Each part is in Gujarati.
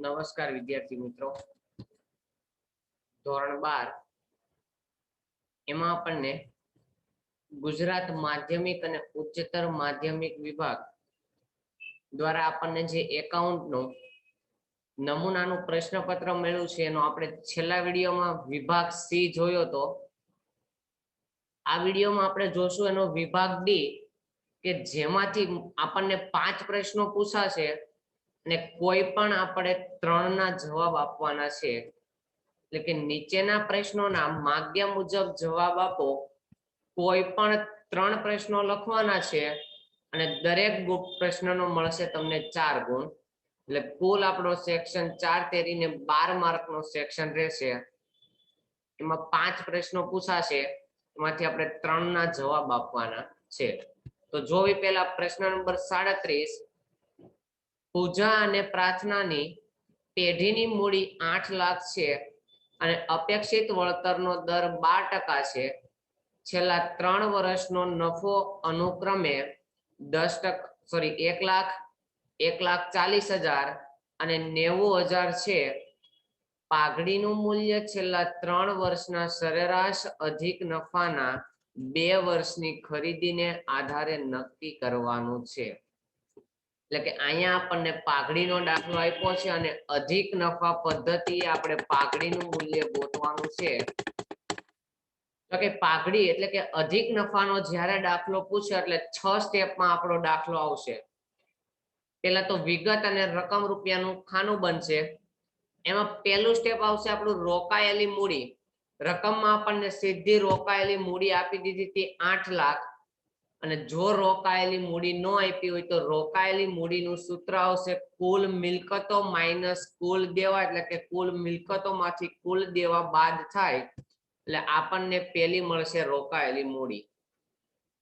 નમસ્કાર વિદ્યાર્થી મિત્રો, ધોરણ 12 એમાં આપણને ગુજરાત માધ્યમિક અને ઉચ્ચતર માધ્યમિક વિભાગ દ્વારા આપણને જે એકાઉન્ટનું નમૂનાનું પ્રશ્નપત્ર મળ્યું છે એનો આપણે છેલ્લા વિડીયોમાં વિભાગ સી જોયો તો આ વિડીયોમાં આપણે જોશું એનો વિભાગ ડી કે જેમાંથી આપણને 5 પ્રશ્નો પૂછાશે અને કોઈ પણ આપણે 3 ના જવાબ આપવાના છે। એટલે કે નીચેના પ્રશ્નોના માગ્યા મુજબ જવાબ આપો। કોઈ પણ 3 પ્રશ્નો લખવાના છે અને દરેક પ્રશ્નનો મળશે તમને 4 ગુણ। એટલે કુલ આપણો સેક્શન 4 તેરીને 12 માર્કનો સેક્શન રહેશે। એમાં 5 પ્રશ્નો પૂછાશે, એમાંથી આપણે 3 ના જવાબ આપવાના છે। તો જોવી પહેલા પ્રશ્ન નંબર 37, પૂજા અને પ્રાર્થનાની પેઢીની મૂડી 8 લાખ છે અને અપેક્ષિત વળતરનો દર 12% છે। છેલ્લા 3 વર્ષનો નફો અનુક્રમે 1 લાખ, 1,40,000 અને 90,000 છે। પાઘડીનું મૂલ્ય છેલ્લા 3 વર્ષના સરેરાશ અધિક નફાના 2 વર્ષની ખરીદીને આધારે નક્કી કરવાનું છે। એટલે કે અહીંયા આપણને પાઘડીનો દાખલો આપ્યો છે અને અધિક નફા પદ્ધતિએ આપણે પાઘડીનું મૂલ્ય ગોતવાનું છે। તો કે પાઘડી એટલે કે અધિક નફાનો જ્યારે દાખલો પૂછે એટલે 6 સ્ટેપમાં આપણો દાખલો આવશે। પહેલા તો વિગત અને રકમ રૂપિયાનું ખાનું બનશે। એમાં પહેલું સ્ટેપ આવશે આપણું રોકાયેલી મૂડી। રકમમાં આપણને સીધી રોકાયેલી મૂડી આપી દીધી હતી 8 લાખ, અને જો રોકાયેલી મૂડી ન આપી હોય તો રોકાયેલી મૂડીનું સૂત્ર આવશે કુલ મિલકતો માઈનસ કુલ દેવા। એટલે કે કુલ મિલકતોમાંથી કુલ દેવા બાદ થાય એટલે આપણને પેલી મળશે રોકાયેલી મૂડી।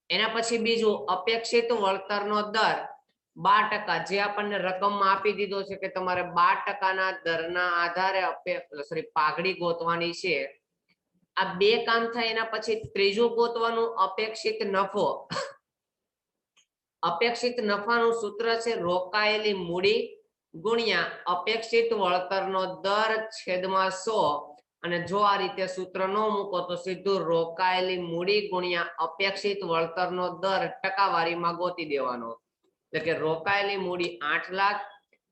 એના પછી બીજું અપેક્ષિત વળતરનો દર 12%, જે આપણને રકમમાં આપી દીધો છે કે તમારે 12%ના દરના આધારે પાઘડી ગોતવાની છે। આ બે કામ થાય એના પછી ત્રીજું ગોતવાનું અપેક્ષિત નફો। અપેક્ષિત નફાનું સૂત્ર છે રોકાયેલી મૂડી ગુણ્યા અપેક્ષિત વળતરનો દર છેદમાં 100। અને જો આ રીતે સૂત્ર ન મૂકો તો સીધું રોકાયેલી મૂડી ગુણ્યા અપેક્ષિત વળતરનો દર ટકાવારીમાં ગોતી દેવાનો। એટલે કે રોકાયેલી મૂડી 8 લાખ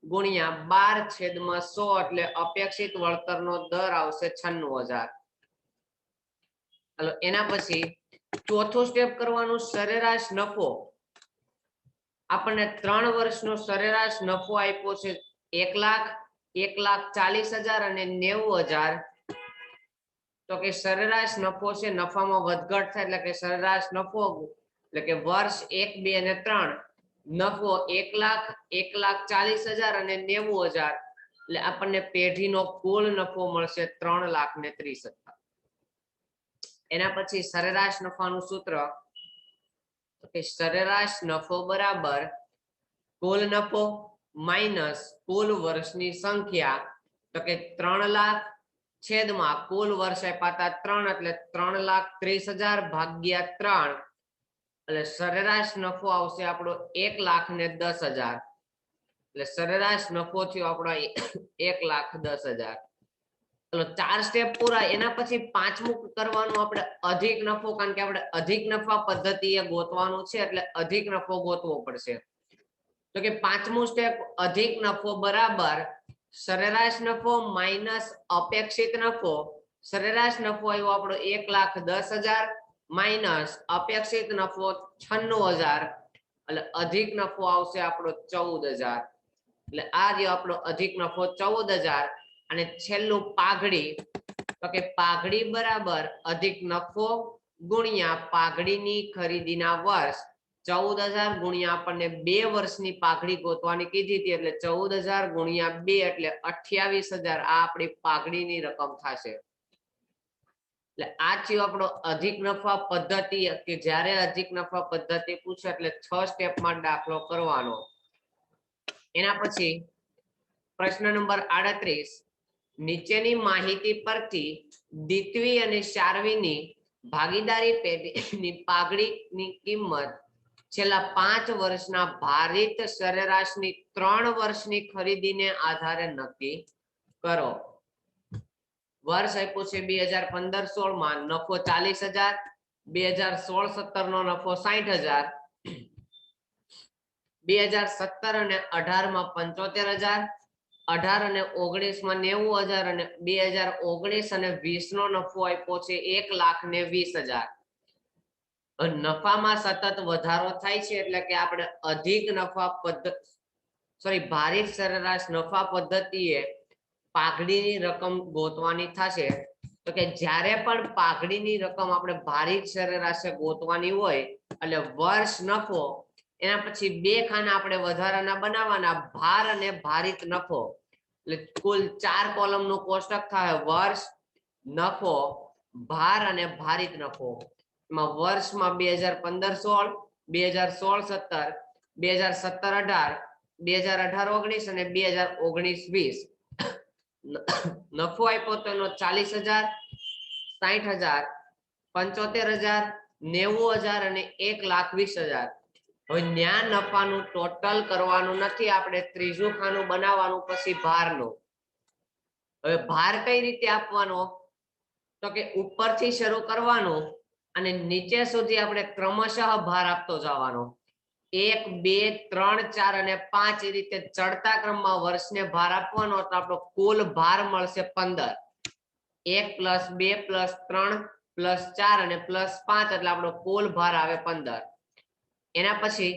ગુણ્યા 12/100 એટલે અપેક્ષિત વળતરનો દર આવશે 96,000। એના પછી ચોથું સ્ટેપ કરવાનું સરેરાશ નફો। આપણને 3 વર્ષનો સરેરાશ નફો આપ્યો છે 1 લાખ, 1,40,000 અને 90,000। તો કે સરેરાશ નફો છે, નફામાં વધઘટ થાય એટલે કે સરેરાશ નફો એટલે કે વર્ષ 1, 2 અને 3 નફો 1 લાખ, 1,40,000 અને 90,000। એટલે આપણને પેઢીનો કુલ નફો મળશે 3,30,000। એના પછી સરેરાશ નફાનું સૂત્ર કે સરેરાશ નફો બરાબર કુલ નફો માઈનસ કુલ વર્ષની સંખ્યા। તો કે 3 લાખ છેદમાં કુલ વર્ષ આપ્યા 3 એટલે 3,30,000 ભાગ્યા 3 એટલે સરેરાશ નફો આવશે આપણો 1,10,000। એટલે સરેરાશ નફો થયો આપણો 1,10,000। ચલો 4 સ્ટેપ પૂરા। એના પછી પાંચમું કરવાનું આપણે અધિક નફો, કારણ કે આપણે અધિક નફા પદ્ધતિએ ગોતવાનું છે એટલે અધિક નફો ગોતવો પડશે। તો કે પાંચમું સ્ટેપ અધિક નફો બરાબર સરેરાશ નફો માઈનસ અપેક્ષિત નફો। સરેરાશ નફો આવ્યો આપણો 1,10,000 માઈનસ અપેક્ષિત નફો 96,000 એટલે અધિક નફો આવશે આપણો 14,000। એટલે આ રહ્યો આપણો અધિક નફો 14,000। અને છેલ્લું પાઘડી, તો કે પાઘડી બરાબર અધિક નફો ગુણ્યા પાઘડીની ખરીદીના વર્ષ। 14,000 ગુણ્યા આપણને 2 વર્ષની પાઘડી ગોતવાની કીધી હતી એટલે 14,000 ગુણ્યા 2 એટલે 28,000 આ આપણી પાઘડીની રકમ થશે। એટલે આ થયો આપણો અધિક નફા પદ્ધતિ કે જ્યારે અધિક નફા પદ્ધતિ પૂછે એટલે 6 સ્ટેપમાં દાખલો કરવાનો। એના પછી પ્રશ્ન નંબર 38, નીચેની માહિતી પરથી દિત્વી અને શાર્વીની ભાગીદારી પેઢીની પાઘડીની કિંમત છેલ્લા 5 વર્ષના ભારિત સરેરાશની 3 વર્ષની ખરીદીને આધારે નક્કી કરો. વર્ષ આપ્યું છે 2015-16 માં નફો 40,000, 2016-17 નો નફો 60,000, 2017 અને 18 માં 75,000, 18 અને 19 માં 90,000 અને 2019 અને 20 નો નફો આપ્યો છે 1,20,000. નફામાં સતત વધારો થાય છે એટલે કે આપણે અધિક નફા પદ્ધતિ ભારિત સરેરાશ નફા પદ્ધતિએ પાઘડીની રકમ ગોતવાની થશે. તો કે જ્યારે પણ પાઘડીની રકમ આપણે ભારિત સરેરાશે ગોતવાની હોય એટલે વર્ષ નફો એના પછી બે ખાના આપણે વધારાના બનાવવાના ભાર અને ભારિત નફો એટલે કુલ 4 કોલમનું કોષ્ટક થાય વર્ષ નફો ભાર અને ભારિત નફો. એમાં વર્ષમાં 2015-16, 2016-17, 2017-18, 2018-19 અને 2019-20 નફો આપ્યો તો એનો 40,000, 60,000, 75,000, 90,000 અને 1,20,000. હવે ન્યા નફાનું ટોટલ કરવાનું નથી, આપણે ત્રીજું ખાનું બનાવવાનું પછી ભારનું. હવે ભાર કઈ રીતે આપવાનો તો કે ઉપરથી શરૂ કરવાનું અને નીચે સુધી આપણે ક્રમશઃ ભાર આપતો જવાનો. 1, 2, 3, 4 અને 5 એ રીતે ચડતા ક્રમમાં વર્ષને ભાર આપવાનો તો આપણો કુલ ભાર મળશે 15. 1 + 2 + 3 + 4 અને +5 એટલે આપણો કુલ ભાર આવે 15. એના પછી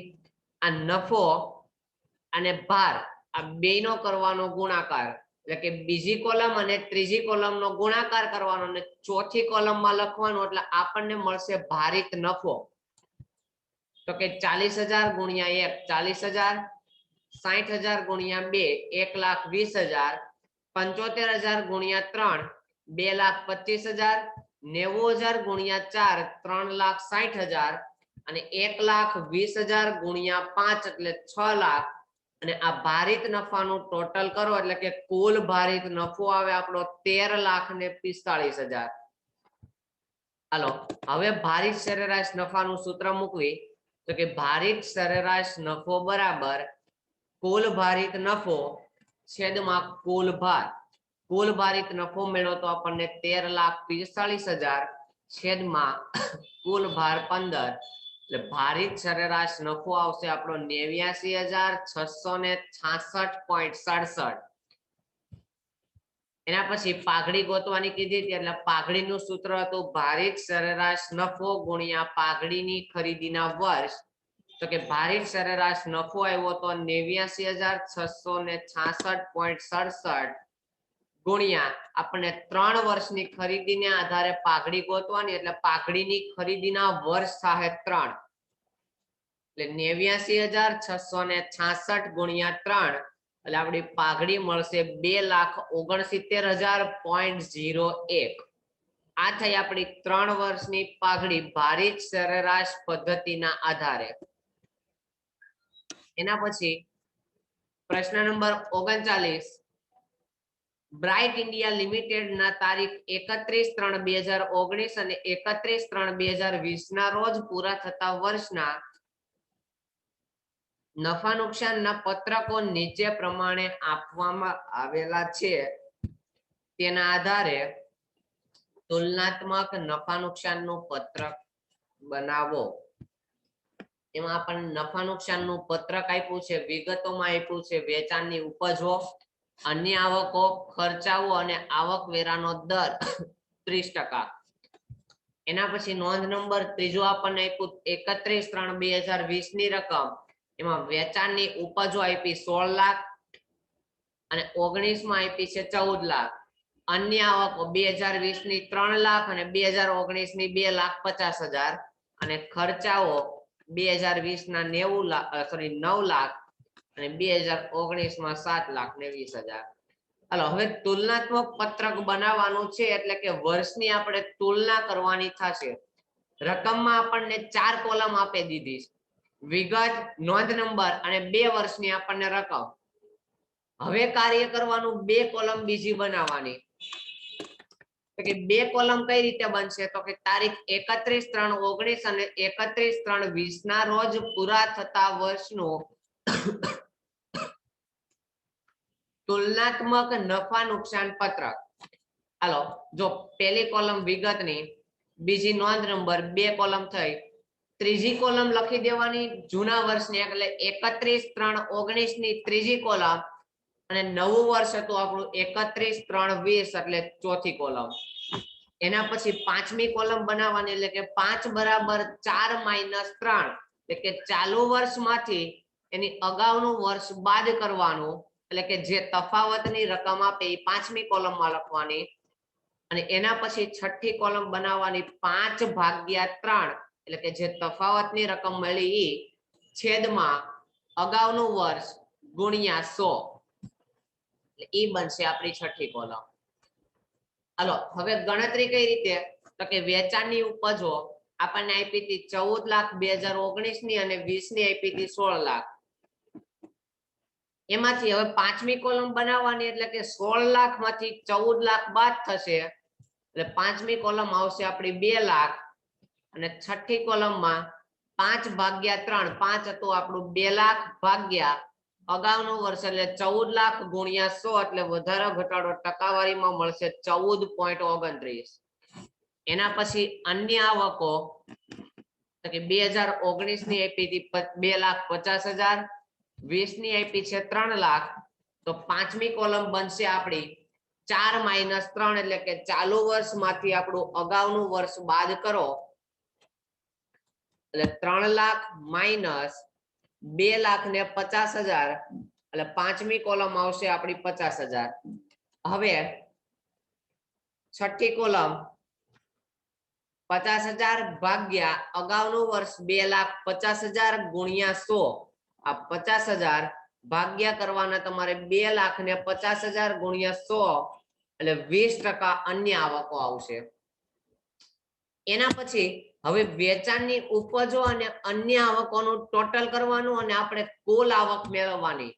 આ નફો અને ભાર આ બેનો કરવાનો ગુણાકાર એટલે કે બીજી કોલમ અને ત્રીજી કોલમનો ગુણાકાર કરવાનો અને ચોથી કોલમમાં લખવાનો એટલે આપણને મળશે ભારિત નફો. તો કે 40,000 ગુણ્યા 1 40,000, 60,000 ગુણ્યા 2 1,20,000, 75,000 ગુણ્યા 3 2,25,000, 90,000 ગુણ્યા 4 3,60,000 અને 1,20,000 ગુણ્યા 5 એટલે 6 લાખ. અને આ ભારિત નફાનું ટોટલ કરો એટલે કે કુલ ભારિત નફો આવે આપણો 13,45,000. હાલો હવે ભારિત સરેરાશ નફાનું સૂત્ર મૂકવી તો કે ભારિત સરેરાશ નફો બરાબર કુલ ભારિત નફો છેદમાં કુલ ભાર. કુલ ભારિત નફો મેળવો તો આપણને 13,45,000 છેદમાં કુલ ભાર 15 એટલે ભારિત સરેરાશ નફો આવશે આપણો 89,666.67. એના પછી પાઘડી ગોતવાની કીધી હતી એટલે પાઘડીનું સૂત્ર હતું ભારિત સરેરાશ નફો ગુણ્યા પાઘડીની ખરીદીના વર્ષ. તો કે ભારિત સરેરાશ નફો આવ્યો તો 89,666.67 ગુણ્યા આપણને 3 વર્ષની ખરીદીને આધારે પાઘડી ગોતવાની એટલે પાઘડીની ખરીદીના વર્ષ થાય 3 એટલે 89,666 ગુણ્યા 3 એટલે આપણી પાઘડી મળશે 2,69,000.01. આ થઈ આપણી 3 વર્ષની પાઘડી ભારિત સરેરાશ પદ્ધતિના આધારે. એના પછી પ્રશ્ન નંબર 39 બ્રાઇટ ઇન્ડિયા લિમિટેડ ના તારીખ 31/3/2019 અને 31/3/2020 ના રોજ પૂરા થતા વર્ષના નફા નુકસાનના પત્રકો નીચે પ્રમાણે આપવામાં આવેલા છે. તેના આધારે તુલનાત્મક નફા નુકસાનનું પત્રક બનાવો. એમાં આપણને નફા નુકસાનનું પત્રક આપ્યું છે, વિગતોમાં આપ્યું છે વેચાણની ઉપજો, અન્ય આવકો, ખર્ચાઓ અને આવકવેરાનો દર 30%. એના પછી નોંધ નંબર 3 આપણને આપ્યું 31/3/2020 ની રકમ. એમાં વેચાણની ઉપજો આપી 16 લાખ અને 19 માં આપી છે 14 લાખ. અન્ય આવકો 2020 ની 3 લાખ અને 2019 ની 2,50,000 અને ખર્ચાઓ 2020 ના 9 લાખ અને 2019 માં 7,20,000. હાલો હવે તુલનાત્મક પત્રક બનાવવાનું છે એટલે કે વર્ષની આપણે તુલના કરવાની થશે. રકમમાં આપણને 4 કોલમ આપી દીધી છે, વિગત, નોંધ નંબર અને 2 વર્ષની આપણને રકમ. હવે કાર્ય કરવાનું 2 કોલમ બીજી બનાવવાની. તો કે બે કોલમ કઈ રીતે બનશે તો કે તારીખ 31/3/19 અને 31/3/20 ના રોજ પૂરા થતા વર્ષનો તુલનાત્મક નફા નુકસાન પત્રક. હાલો જો પહેલી કોલમ વિગતની, બીજી નોંધ નંબર, બે કોલમ થઈ, ત્રીજી કોલમ લખી દેવાની જૂના વર્ષની એટલે 31/3/19 ની ત્રીજી કોલમ અને નવું વર્ષ હતું આપણું 31/3/20 એટલે ચોથી કોલમ. એના પછી પાંચમી કોલમ બનાવવાની એટલે કે 5 બરાબર 4 માઇનસ 3 એટલે કે ચાલુ વર્ષમાંથી એની અગાઉનું વર્ષ બાદ કરવાનું એટલે કે જે તફાવતની રકમ આપે એ પાંચમી કોલમમાં લખવાની અને એના પછી છઠ્ઠી કોલમ બનાવવાની 5 ભાગ્યા 3 એટલે કે જે તફાવતની રકમ મળી એ છેદમાં અગાઉનું વર્ષ ગુણ્યા 100 એટલે એ બનશે આપણી છઠ્ઠી કોલમ. હાલો હવે ગણતરી કઈ રીતે તો કે વેચાણની ઉપજો આપણને આપી હતી 14,00,000 2019 ની અને 20 ની આપી હતી 16 લાખ. એમાંથી હવે પાંચમી કોલમ બનાવવાની એટલે કે 16 લાખ માંથી 14 લાખ બાદ થશે એટલે પાંચમી કોલમ આવશે આપણી 2 લાખ અને છઠ્ઠી કોલમમાં 5 ભાગ્યા 3 5 હતું આપણું 2 લાખ ભાગ્યા અગાઉનું વર્ષ એટલે 14 લાખ ગુણ્યા 100 એટલે વધારો ઘટાડો ટકાવારીમાં મળશે 14.29. એના પછી અન્ય આવકો તો કે 2019 ની આપી હતી 2,50,000, 20 ની આપી છે 3 લાખ. તો પાંચમી કોલમ બનશે આપણી 4 માઇનસ 3 એટલે કે ચાલુ વર્ષમાંથી આપણું અગાઉનું વર્ષ બાદ કરો એટલે 3 લાખ માઇનસ 2,50,000 એટલે પાંચમી કોલમ આવશે આપણી 50,000. હવે છઠ્ઠી કોલમ 50,000 ભાગ્યા અગાઉનું વર્ષ 2,50,000 ગુણ્યા 100 આ 50,000 ભાગ્યા કરવાના તમારે 2,50,000 ગુણ્યા 100 એટલે 20% અન્ય આવકો આવશે. એના પછી હવે વેચાણની ઉપજો અને અન્ય આવકોનું ટોટલ કરવાનું અને આપણે કુલ આવક મેળવવાની.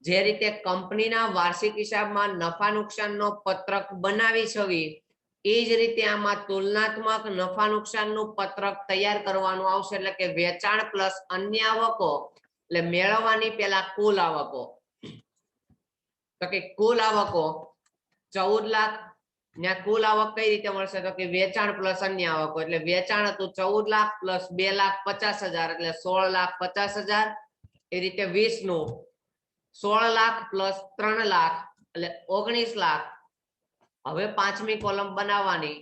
જે રીતે કંપનીના વાર્ષિક હિસાબમાં નફા નુકસાનનો પત્રક બનાવી છવી એ જ રીતે આમાં તુલનાત્મક નફા નુકસાનનું પત્રક તૈયાર કરવાનું આવશે એટલે કે વેચાણ પ્લસ અન્ય આવકો એટલે મેળવવાની પહેલા કુલ આવકો તો કે કુલ આવકો 14 લાખ ને કુલ આવક કઈ રીતે મળશે તો કે વેચાણ પ્લસ અન્ય આવકો એટલે વેચાણ હતું 14 લાખ પ્લસ 2,50,000 એટલે 16,50,000. એ રીતે 20 નું 16 લાખ પ્લસ 3 લાખ એટલે 19 લાખ. હવે પાંચમી કોલમ બનાવવાની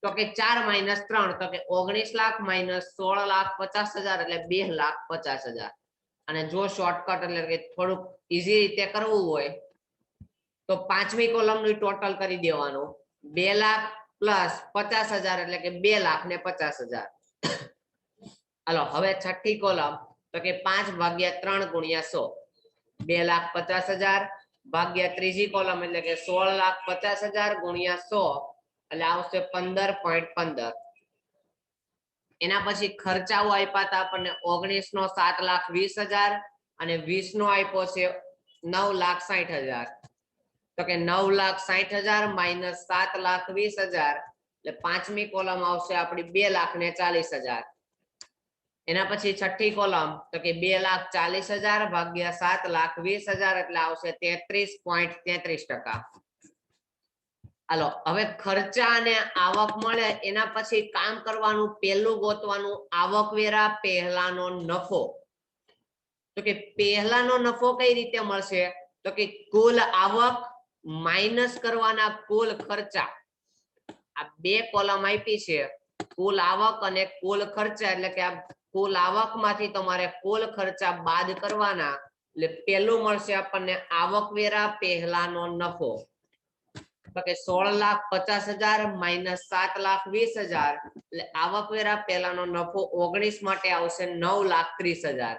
તો કે 4 માઇનસ 3 તો કે 19 લાખ માઇનસ 16,50,000 એટલે 2,50,000. અને જો શોર્ટકટ એટલે કે થોડુંક ઈઝી રીતે કરવું હોય તો પાંચમી કોલમ નું ટોટલ કરી દેવાનું 2 લાખ પ્લસ 50,000 એટલે કે 2,50,000. હાલો હવે છઠ્ઠી કોલમ તો કે 5 ભાગ્યા 3 ગુણ્યા 100 2,50,000 ભાગ્યા ત્રીજી કોલમ એટલે કે 16,50,000 ગુણ્યા 100 એટલે આવશે 15.15. એના પછી ખર્ચાઓ આપ્યા હતા આપણને 19 નો 7,20,000 અને 20 નો આપ્યો છે 9,60,000 તો કે 9,60,000 માઇનસ 7,20,000 એટલે પાંચમી કોલમ આવશે આપણી 2,40,000. એના પછી છઠ્ઠી કોલમ તો કે 2,40,000 ભાગ્યા 7,20,000 એટલે આવશે 33.33%. હાલો હવે ખર્ચા અને આવક મળે એના પછી કામ કરવાનું પહેલું ગોતવાનું આવકવેરા પહેલાનો નફો. તો કે પહેલાનો નફો કઈ રીતે મળશે તો કે કુલ આવક માઇનસ કરવાના કુલ ખર્ચા. આ બે કોલમ આપી છે કુલ આવક અને કુલ ખર્ચા એટલે કે આ કુલ આવક માંથી તમારે કુલ ખર્ચા બાદ કરવાના એટલે પહેલું મળશે આપણને આવકવેરા પહેલાનો નફો તો કે 16,50,000 માઇનસ 7,20,000 એટલે આવકવેરા પહેલાનો નફો 19 માટે આવશે 9,30,000.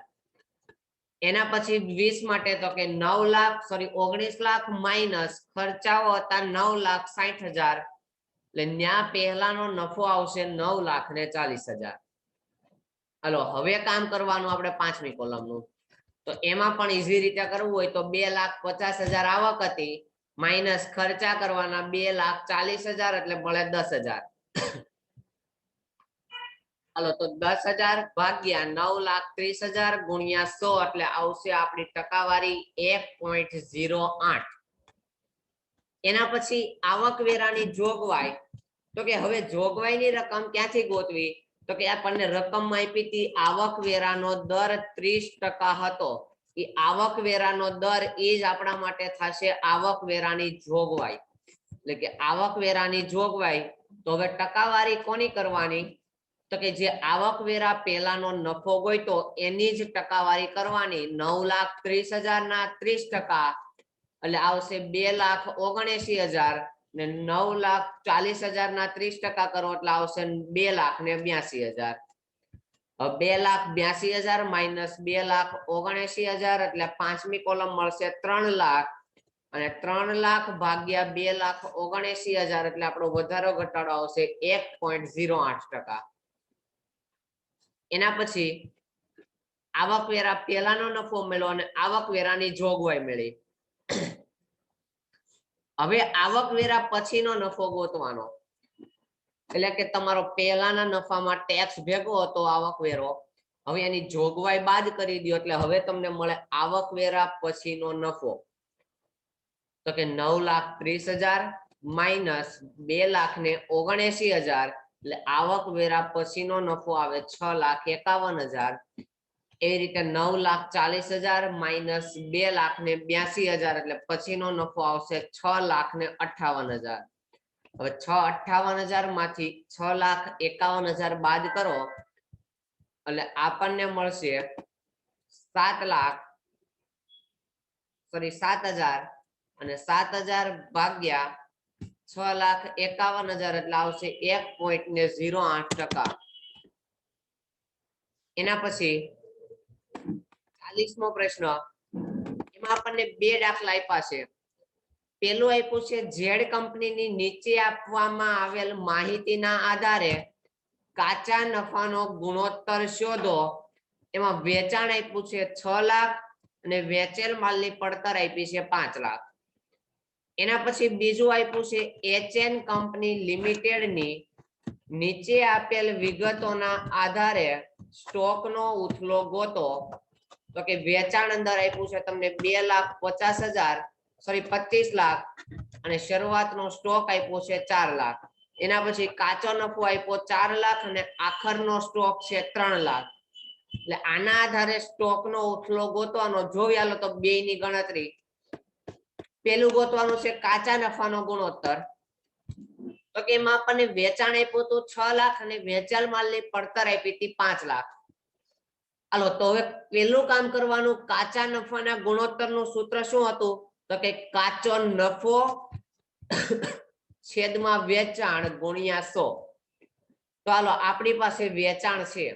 એના પછી 20 માટે તો કે 19 લાખ માઇનસ ખર્ચાઓ હતા 9,60,000 એટલે ન્યા પહેલાનો નફો આવશે 9,40,000. હાલો હવે કામ કરવાનું આપણે પાંચમી કોલમનું તો એમાં પણ ઈઝી રીતે કરવું હોય તો 2,50,000 આવક હતી માઇનસ ખર્ચા કરવાના 2,40,000 એટલે મળે 10,000. હાલો તો 10,000 ભાગ્યા 9,30,000 ગુણ્યા 100 એટલે આવશે આપણી ટકાવારી 1.08. એના પછી આવકવેરાની જોગવાઈ, તો કે હવે જોગવાઈની રકમ ક્યાંથી ગોતવી, તો કે આપણને રકમ આપી હતી આવકવેરાનો દર 30% હતો. એ આવકવેરાનો દર એ જ આપણા માટે થશે આવકવેરાની જોગવાઈ. એટલે કે આવકવેરાની જોગવાઈ, તો હવે ટકાવારી કોની કરવાની, તો કે જે આવકવેરા પહેલાનો નફો ગોઈતો એની જ ટકાવારી કરવાની. 9,30,000 ના 30% એટલે આવશે 2,79,000 ને 9,40,000 ના 30% કરો એટલે આવશે 2,82,000. 2,82,000 માઇનસ 2,79,000 એટલે પાંચમી કોલમ મળશે 3 લાખ અને 3 લાખ ભાગ્યા 2,79,000 એટલે આપણો વધારો ઘટાડો આવશે 1.08%. એના પછી આવકવેરા પહેલાનો નફો મળ્યો અને આવકવેરાની જોગવાઈ મળી. હવે આવકવેરા પછીનો નફો ગોતવાનો, એટલે કે તમારો પહેલાના નફામાં ટેક્સ ભેગો હતો આવકવેરો, હવે એની જોગવાઈ બાદ કરી દો એટલે હવે તમને મળે આવકવેરા પછીનો નફો. તો કે 9,30,000 માઇનસ 2,79,000 એટલે આવકવેરા પછીનો નફો આવે 6,51,000. એવી રીતે 9,40,000 માઇનસ 2,82,000 એટલે પછીનો નફો આવશે 6,58,000. હવે 6,58,000 માંથી 6,51,000 બાદ કરો એટલે આપણને મળશે 7,000 અને 7,000 ભાગ્યા 6,51,000 એટલે આવશે 1.08%. એના પછી 40મો પ્રશ્ન, એમાં આપણને બે દાખલા આપ્યા છે. પેલું આપ્યું છે ઝેડ કંપનીની નીચે આપવામાં આવેલ માહિતીના આધારે કાચા નફાનો ગુણોત્તર શોધો. એમાં વેચાણ આપ્યું છે 6 લાખ અને વેચેલ માલની પડતર આપી છે 5 લાખ. એના પછી બીજું આપ્યું છે HN કંપની લિમિટેડની નીચે આપેલ વિગતોના આધારે સ્ટોકનો ઉથલો ગોતો. તો કે વેચાણ અંદર આપ્યું છે તમને 2,50,000 સોરી 25 લાખ અને શરૂઆતનો સ્ટોક આપ્યો છે 4 લાખ. એના પછી કાચો નફો આપ્યો 4 લાખ અને આખરનો સ્ટોક છે 3 લાખ. એટલે આના આધારે સ્ટોકનો ઉથલો ગોતવાનો. જોઈ આલો તો બેયની ગણતરી. પેલું ગોતવાનું છે કાચા નફાનો ગુણોત્તર, તો કે એમાં આપણને વેચાણ આપ્યું હતું 6 લાખ અને વેચાલ માલની પડતર આપી હતી 5 લાખ. હાલો તો હવે પેલું કામ કરવાનું, કાચા નફાના ગુણોત્તરનું સૂત્ર શું હતું, તો કે કાચો નફો છેદમાં વેચાણ ગુણ્યા 100. તો હાલો આપણી પાસે વેચાણ છે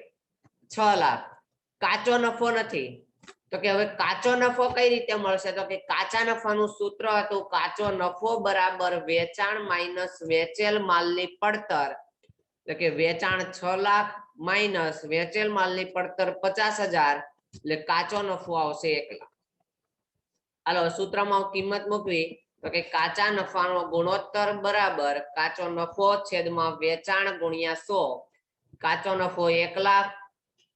6 લાખ, કાચો નફો નથી. તો કે હવે કાચો નફો કઈ રીતે મળશે, તો કે કાચા નફાનું સૂત્ર હતું કાચો નફો બરાબર વેચાણ માઇનસ વેચેલ માલની પડતર. એટલે કે વેચાણ 6 લાખ માઇનસ વેચેલ માલની પડતર 50,000 એટલે કાચો નફો આવશે 1 લાખ. હાલો સૂત્રમાં કિંમત મૂકવી, તો કે કાચા નફાનો ગુણોત્તર બરાબર કાચો નફો છેદમાં વેચાણ ગુણ્યા 100. કાચો નફો 1 લાખ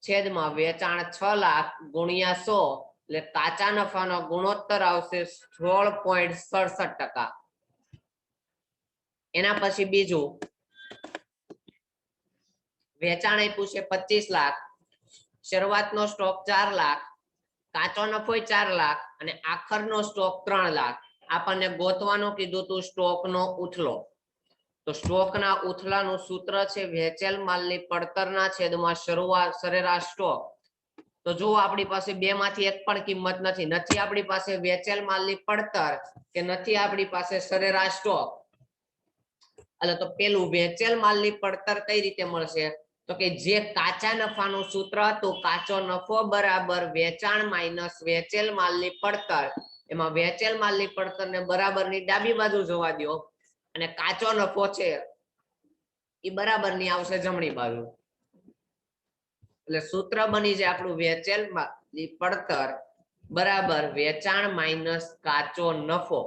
છેદમાં વેચાણ 6 લાખ ગુણ્યા 100 એટલે કાચા નફાનો ગુણોત્તર આવશે 16.67%. એના પછી બીજું વેચાણ આપ્યું છે 25 લાખ, શરૂઆતનો સ્ટોક 4 લાખ, કાચો નફો 4 લાખ અને આખરનો સ્ટોક 3 લાખ. આપણને ગોતવાનું કીધું હતું સ્ટોકનો ઉથલો. તો સ્ટોકના ઉથલાનું સૂત્ર છે વેચેલ માલની પડતરના છેદમાં સરેરાશ સ્ટોક. તો જો આપણી પાસે બે માંથી એક પણ કિંમત નથી આપણી પાસે વેચેલ માલની પડતર કે નથી આપણી પાસે સરેરાશ સ્ટોક. એટલે તો પેલું વેચેલ માલની પડતર કઈ રીતે મળશે, તો કે જે કાચા નફાનું સૂત્ર હતું કાચો નફો બરાબર વેચાણ માઇનસ વેચેલ માલની પડતર. એમાં વેચેલ માલની પડતરને બરાબરની ડાબી બાજુ જવા દો અને કાચો નફો છે એ બરાબરની આવશે જમણી બાજુ. એટલે સૂત્ર બની જાય આપણું વેચેલ માલની પડતર બરાબર વેચાણ માઇનસ કાચો નફો.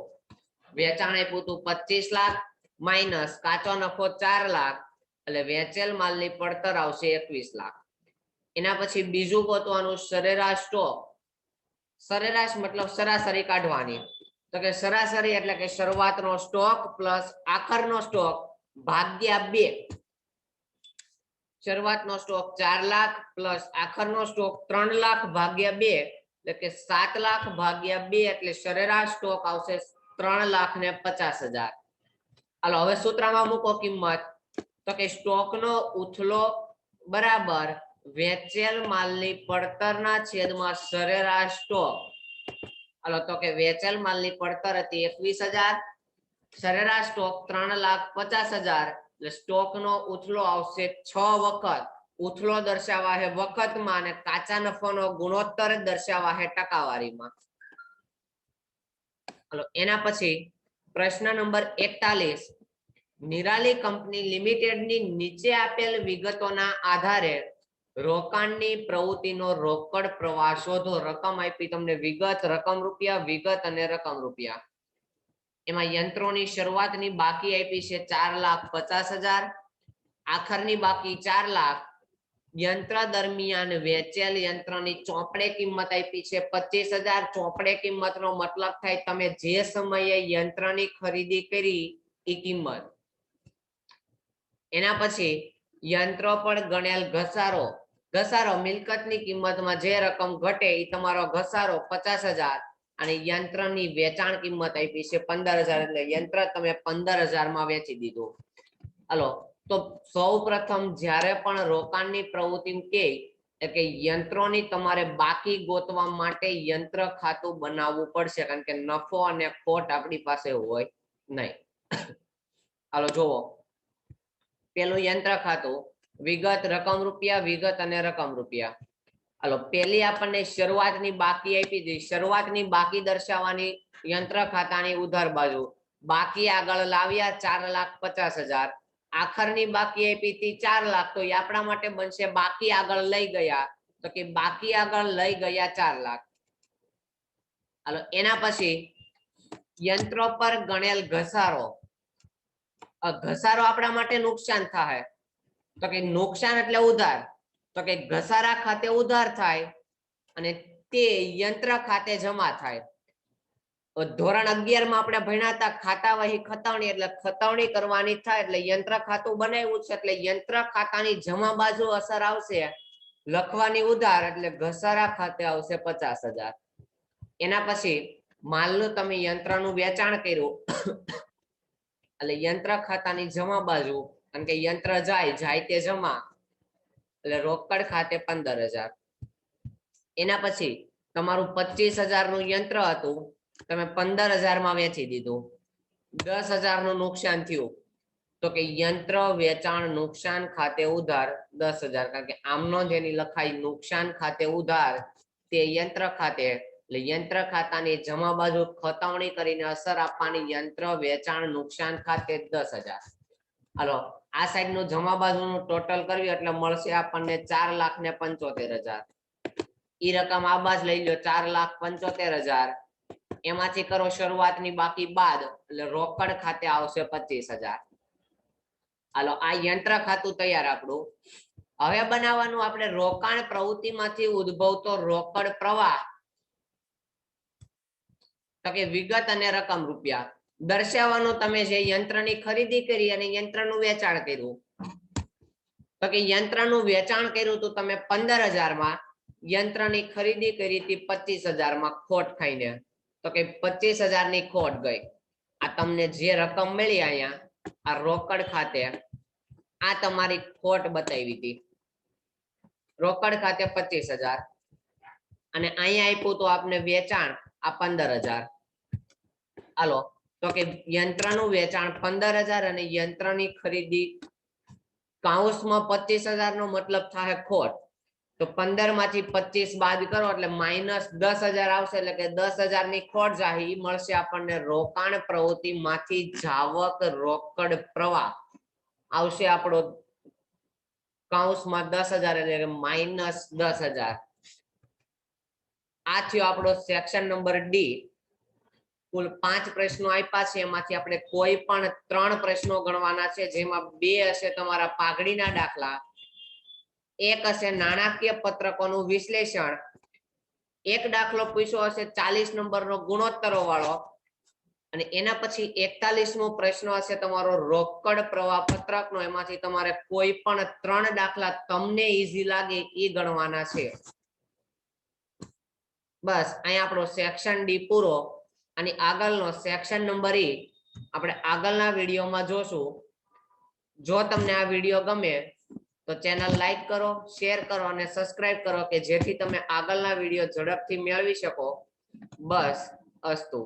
વેચાણ આપ્યું હતું 25 લાખ માઇનસ કાચો નફો 4 લાખ એટલે વેચેલ માલની પડતર આવશે 21 લાખ. એના પછી બીજું ગોતવાનું સરેરાશ સ્ટોક. સરેરાશ મતલબ સરાસરી કાઢવાની. તો કે સરાસરી એટલે કે શરૂઆતનો સ્ટોક પ્લસ આખરનો સ્ટોક ભાગ્યા 2. શરૂઆતનો સ્ટોક 4 લાખ પ્લસ આખરનો સ્ટોક 3 લાખ ભાગ્યા 2 એટલે કે 7 લાખ ભાગ્યા 2 એટલે સરેરાશ સ્ટોક આવશે 3,50,000. હાલો હવે સૂત્રમાં મૂકો કિંમત. તો કે સ્ટોકનો ઉથલો બરાબર વેચેલ માલની પડતરના છેદમાં સરેરાશ સ્ટોક. હાલો તો કે વેચેલ માલની પડતર હતી 21,000, સરેરાશ સ્ટોક 3,50,000 એટલે સ્ટોકનો ઉથલો આવશે 6 વખત. ઉથલો દર્શાવવા હે વખતમાં અને કાચા નફાનો ગુણોત્તર દર્શાવવા હે ટકાવારીમાં. હાલો એના પછી પ્રશ્ન નંબર 41. નિરાલી કંપની લિમિટેડની નીચે આપેલ વિગતોના આધારે રોકાણની પ્રવૃત્તિનો રોકડ પ્રવાહ શોધો. રકમ આપી તમને વિગત, રકમ રૂપિયા, વિગત અને રકમ રૂપિયા. એમાં યંત્રોની શરૂઆતની બાકી આપી છે 4,50,000, આખરની બાકી 4 લાખ. યંત્ર દરમિયાન વેચેલ યંત્રની ચોપડે કિંમત આપી છે 25,000. ચોપડે કિંમતનો મતલબ થાય તમે જે સમયે યંત્રની ખરીદી કરી એ કિંમત. એના પછી યંત્ર પર ગણેલ ઘસારો. ઘસારો મિલકતની કિંમતમાં જે રકમ ઘટે એ તમારો ઘસારો 50,000 અને યંત્રની વેચાણ કિંમત આપી છે 15,000 એટલે યંત્ર તમે 15,000 માં વેચી દીધું. હાલો તો સૌ પ્રથમ જ્યારે પણ રોકાણની પ્રવૃત્તિ કે યંત્રોની તમારે બાકી ગોતવા માટે યંત્ર ખાતું બનાવવું પડશે, કારણ કે નફો અને ખોટ આપણી પાસે હોય નહીં. હાલો જોવો પેલું યંત્ર ખાતું વિગત, રકમ રૂપિયા, વિગત અને રકમ રૂપિયા. હાલો પેલી આપણને શરૂઆતની બાકી આપી હતી. શરૂઆતની બાકી દર્શાવવાની યંત્ર ખાતાની ઉધાર બાજુ. બાકી આગળ લાવ્યા 4,50,000. આખરની બાકી આપી હતી 4 લાખ તો એ આપણા માટે બનશે બાકી આગળ લઈ ગયા. તો કે બાકી આગળ લઈ ગયા 4 લાખ. હાલો એના પછી યંત્રો પર ગણેલ ઘસારો. ઘસારો આપણા માટે નુકસાન થાય. તો કે નુકસાન એટલે ઉધાર. તો કે ઘસારા ખાતે ઉધાર થાય અને તે યંત્ર ખાતે જમા થાય. ધોરણ 11 માં આપણે ભણ્યા હતા ખાતા વહી ખતાવણી, એટલે ખતાવણી કરવાની થાય એટલે યંત્ર ખાતું બનાવ્યું છે એટલે યંત્ર ખાતાની જમા બાજુ અસર આવશે લખવાની ઉધાર એટલે ઘસારા ખાતે આવશે 50,000. એના પછી માલનું તમે યંત્રનું વેચાણ કર્યું એટલે યંત્ર ખાતાની જમા બાજુ, કારણ કે યંત્ર જાય તે જમા એટલે રોકડ ખાતે 15,000. એના પછી તમારું 25,000 નું યંત્ર હતું, તમે 15,000 માં વેચી દીધું. 10,000 નું નુકસાન થયું તો કે યંત્ર વેચાણ નુકસાન ખાતે ઉધાર 10,000, કારણ કે આમનો જેની લખાય નુકસાન ખાતે ઉધાર તે યંત્ર ખાતે એટલે યંત્ર ખાતાની જમા બાજુ ખતાવણી કરીને અસર આપવાની યંત્ર વેચાણ નુકસાન ખાતે 10,000. હાલો આ સાઈડ નું જમા બાજુનું ટોટલ કરવી એટલે મળશે આપણને 4,75,000. ઈ રકમ આ બાજુ લઈ લો 4,75,000. એમાંથી કરો શરૂઆતની બાકી બાદ એટલે રોકડ ખાતે આવશે 25,000. હાલો આ યંત્ર ખાતું તૈયાર આપણું. હવે બનાવવાનું આપણે રોકાણ પ્રવૃત્તિમાંથી ઉદ્ભવતો રોકડ પ્રવાહ. તો કે વિગત અને રકમ રૂપિયા દર્શાવવાનું. તમે જે યંત્રની ખરીદી કરી અને યંત્રનું વેચાણ કર્યું તો કે યંત્રનું વેચાણ કર્યું તો તમે 15,000 માં, યંત્રની ખરીદી કરી હતી 25,000 માં ખોટ ખાઈને, તો કે 25,000 ની ખોટ ગઈ. આ તમને જે રકમ મળી અહીંયા આ રોકડ ખાતે આ તમારી ખોટ બતાવી હતી. રોકડ ખાતે 25,000 અને અહીંયા આપ્યું તો આપને વેચાણ આ 15,000. હાલો તો કે યંત્રનું વેચાણ 15,000 અને યંત્રની ખરીદી કૌંસમાં 25,000 નો મતલબ થાય ખોટ. તો 15 માંથી 25 બાદ કરો એટલે માઇનસ 10,000 આવશે એટલે કે 10,000 ની ખોટ જાય. એ મળશે આપણને રોકાણ પ્રવૃત્તિ માંથી જાવક રોકડ પ્રવાહ આવશે આપણો કૌંસમાં 10,000 એટલે માઇનસ 10,000. આ થયો આપણો સેક્શન નંબર ડી. કુલ 5 પ્રશ્નો આપ્યા છે, એમાંથી આપણે કોઈ પણ 3 પ્રશ્નો ગણવાના છે, જેમાં 2 હશે તમારા પાઘડીના દાખલા, એક હશે નાણાકીય પત્રકોનું વિશ્લેષણ, એક દાખલો પૂછ્યો હશે 40 નંબરનો ગુણોત્તરો વાળો, અને એના પછી 41મો પ્રશ્ન હશે તમારો રોકડ પ્રવાહ પત્રકનો, એમાંથી તમારે કોઈ પણ 3 દાખલા તમને ઈઝી લાગે એ ગણવાના છે. બસ અહીંયા આપણો સેક્શન ડી પૂરો, અને આગળનો સેક્શન નંબર E આપણે આગળના વિડીયોમાં જોશું. જો તમને આ વિડીયો ગમે તો ચેનલ લાઈક કરો, શેર કરો અને સબસ્ક્રાઇબ કરો, કે જેથી તમે આગળના વિડીયો ઝડપથી મેળવી શકો. બસ અસ્તુ.